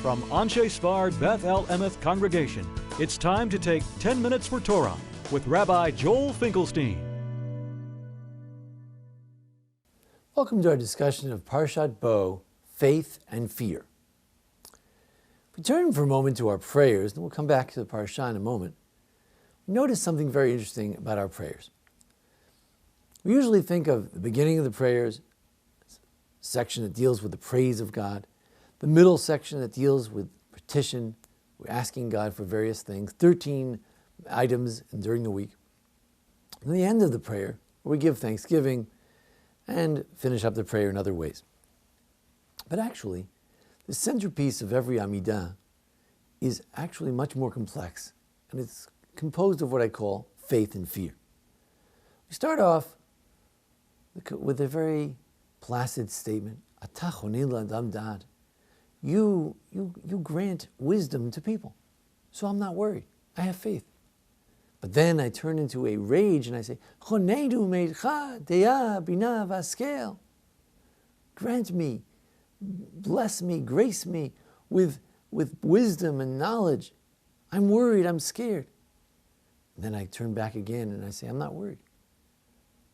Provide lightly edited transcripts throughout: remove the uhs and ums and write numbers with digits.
From Anshei Sphard-Beth Emeth congregation, it's time to take 10 minutes for Torah with Rabbi Joel Finkelstein. Welcome to our discussion of Parsha, faith and fear. If we turn for a moment to our prayers, and we'll come back to the Parsha in a moment, we notice something very interesting about our prayers. We usually think of the beginning of the prayers, section that deals with the praise of God, the middle section that deals with petition, we're asking God for various things, 13 items during the week. And the end of the prayer, where we give thanksgiving and finish up the prayer in other ways. But actually, the centerpiece of every Amidah is actually much more complex, and it's composed of what I call faith and fear. We start off with a very placid statement, Ata chonin la'adam da'at. You grant wisdom to people, so I'm not worried. I have faith. But then I turn into a rage and I say, Choneinu meidcha de'ah bina v'askel. Grant me, bless me, grace me with wisdom and knowledge. I'm worried, I'm scared. And then I turn back again and I say, I'm not worried.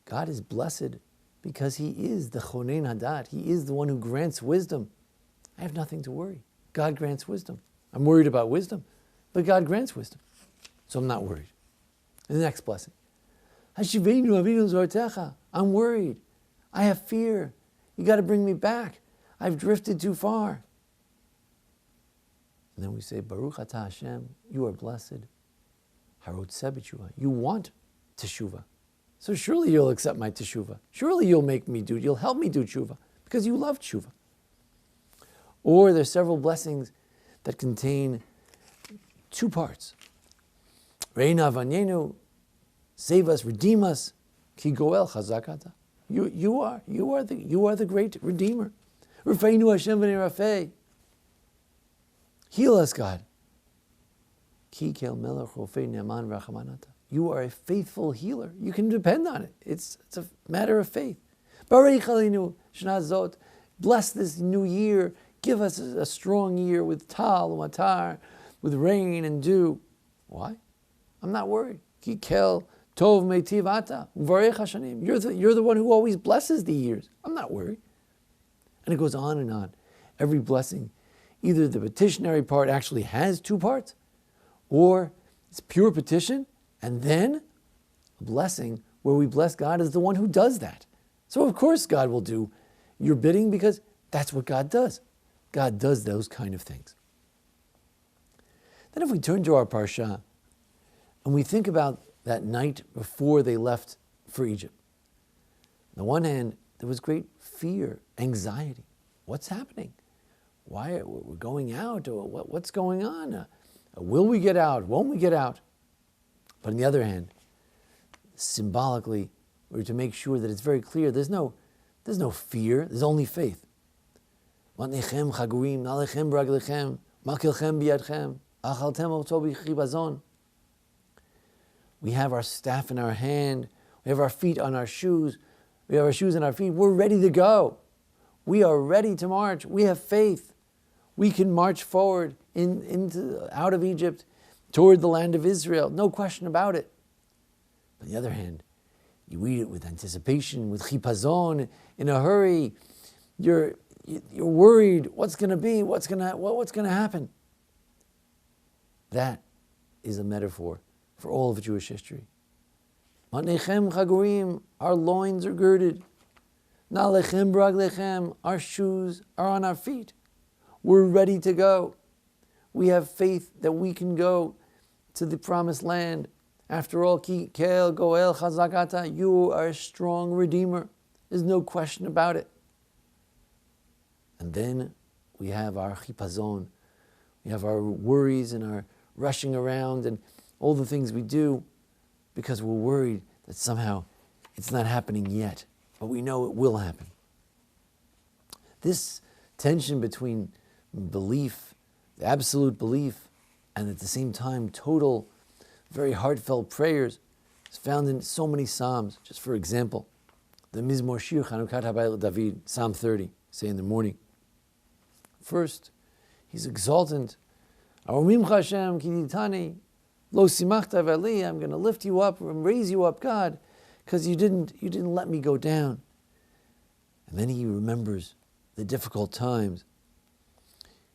God is blessed because He is the Chonein Hadat. He is the one who grants wisdom. I have nothing to worry. God grants wisdom. I'm worried about wisdom, but God grants wisdom. So I'm not worried. And the next blessing. Hashivenu avinu zortecha. I'm worried. I have fear. You got to bring me back. I've drifted too far. And then we say, Baruch atah Hashem, you are blessed. Harotzeh b'tshuva. You want teshuvah. So surely you'll accept my teshuvah. Surely you'll help me do teshuvah, because you love teshuvah. Or there's several blessings that contain two parts. Reina vanyenu, save us, redeem us, ki goel chazakata. You are the great Redeemer. Rafeinu Hashem v'nei rafei. Heal us, God. Ki kel melech rofei ne'aman v'rachamanata. You are a faithful healer. You can depend on it. It's a matter of faith. Barich aleinu shna zot. Bless this new year. Give us a strong year with tal, matar, with rain and dew. Why? I'm not worried. Ki kel tov meitiv ata uvarech hashanim. You're the one who always blesses the years. I'm not worried. And it goes on and on. Every blessing, either the petitionary part actually has two parts, or it's pure petition, and then a blessing where we bless God as the one who does that. So of course God will do your bidding, because that's what God does. God does those kind of things. Then if we turn to our Parsha, and we think about that night before they left for Egypt. On the one hand, there was great fear, anxiety. What's happening? Why are we going out? Or what's going on? Will we get out? Won't we get out? But on the other hand, symbolically, we're to make sure that it's very clear. There's no fear. There's only faith. We have our staff in our hand. We have our feet on our shoes. We have our shoes on our feet. We're ready to go. We are ready to march. We have faith. We can march forward out of Egypt toward the land of Israel. No question about it. On the other hand, you read it with anticipation, with chipazon, in a hurry. You're worried. What's going to be? What's going to happen? That is a metaphor for all of Jewish history. Our loins are girded. Our shoes are on our feet. We're ready to go. We have faith that we can go to the promised land. After all, Ki kel goel chazakata, you are a strong Redeemer. There's no question about it. And then we have our chipazon. We have our worries and our rushing around and all the things we do because we're worried that somehow it's not happening yet, but we know it will happen. This tension between belief, the absolute belief, and at the same time total, very heartfelt prayers is found in so many Psalms. Just for example, the Mizmor Shir Chanukat Habayil David, Psalm 30, say in the morning. First, He's exultant. Aromimcha Hashem ki nitani lo simachta v'ali. I'm going to lift you up and raise you up, God, because you didn't let me go down. And then he remembers the difficult times.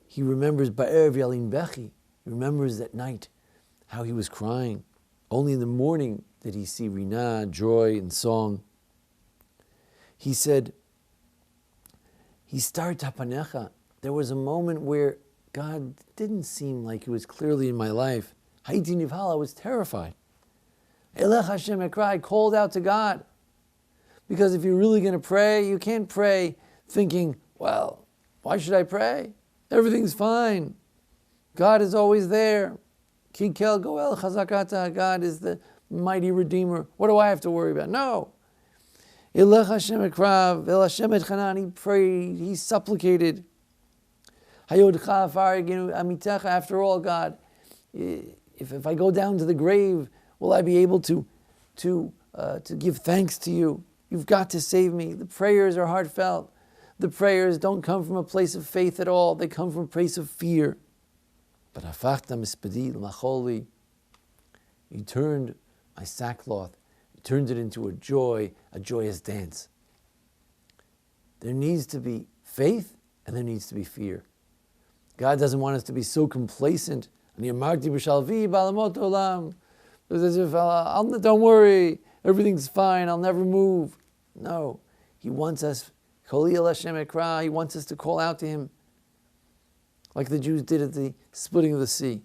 He remembers Ba'erev Yalin Bechi. He remembers that night how he was crying. Only in the morning did he see Rina, joy, and song. He said, Histar tapanecha. There was a moment where God didn't seem like he was clearly in my life. Haiti nivhal, I was terrified. Elech Hashem ekra, I called out to God. Because if you're really going to pray, you can't pray thinking, well, why should I pray? Everything's fine. God is always there. Kikel goel chazakata. God is the mighty Redeemer. What do I have to worry about? No. Elech Hashem ekrav, El Hashem etchanan. He prayed, he supplicated. Hayodcha farigenu amitecha. After all, God, if I go down to the grave, will I be able to give thanks to you? You've got to save me. The prayers are heartfelt. The prayers don't come from a place of faith at all. They come from a place of fear. But afachta mispedi l'macholi. He turned my sackcloth, he turned it into a joyous dance. There needs to be faith and there needs to be fear. God doesn't want us to be so complacent. Don't worry, everything's fine, I'll never move. No, he wants us, he wants us to call out to him like the Jews did at the splitting of the sea.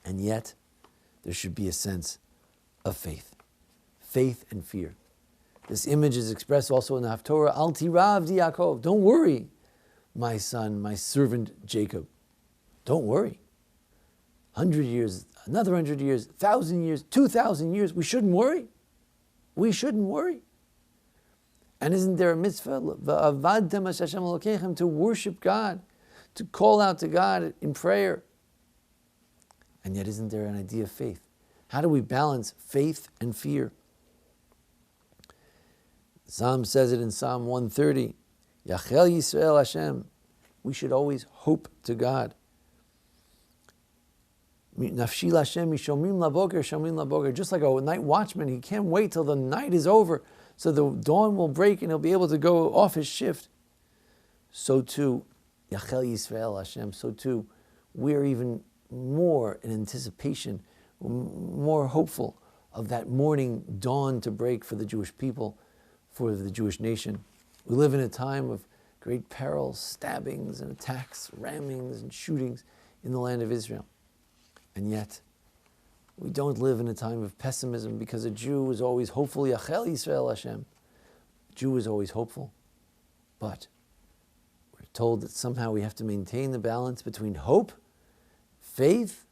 And yet, there should be a sense of faith and fear. This image is expressed also in the Haftorah, Al tirav di Yaakov. Don't worry, my son, my servant Jacob. Don't worry. 100 years, another 100 years, 1,000 years, 2,000 years, we shouldn't worry. We shouldn't worry. And isn't there a mitzvah to worship God, to call out to God in prayer? And yet isn't there an idea of faith? How do we balance faith and fear? Psalm says it in Psalm 130, Yachel Yisrael Hashem. We should always hope to God. Nafshi Hashem mishomim laboker, shomim laboker. Just like a night watchman, he can't wait till the night is over so the dawn will break and he'll be able to go off his shift. So too, Yachel Yisrael Hashem. So too, we're even more in anticipation, more hopeful of that morning dawn to break for the Jewish people, for the Jewish nation. We live in a time of great peril, stabbings and attacks, rammings and shootings in the land of Israel. And yet, we don't live in a time of pessimism because a Jew is always hopeful. Yachel Yisrael Hashem. A Jew is always hopeful. But we're told that somehow we have to maintain the balance between hope, faith,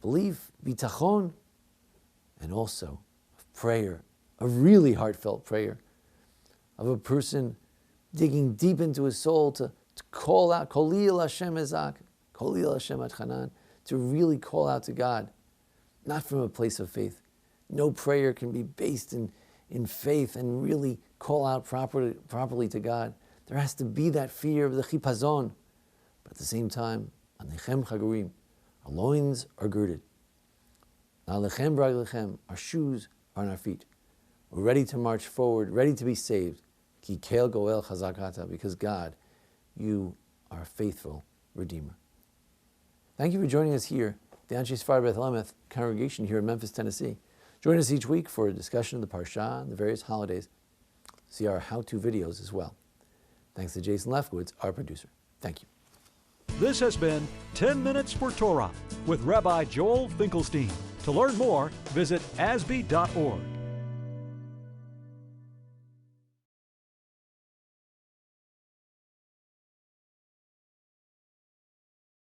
belief, bitachon, and also prayer, a really heartfelt prayer of a person digging deep into his soul to call out, Kolil Hashem Ezak, Kolil Hashem Atchanan, to really call out to God, not from a place of faith. No prayer can be based in faith and really call out properly to God. There has to be that fear of the chipazon. But at the same time, Anechem Chagurim, our loins are girded. Na'alechem b'raglechem, our shoes are on our feet. We're ready to march forward, ready to be saved. Ki kel goel chazakata, because God, you are a faithful Redeemer. Thank you for joining us here at the Anshei Sphard-Beth Emeth congregation here in Memphis, Tennessee. Join us each week for a discussion of the Parsha and the various holidays. See our how-to videos as well. Thanks to Jason Lefkowitz, our producer. Thank you. This has been 10 Minutes for Torah with Rabbi Joel Finkelstein. To learn more, visit asb.org.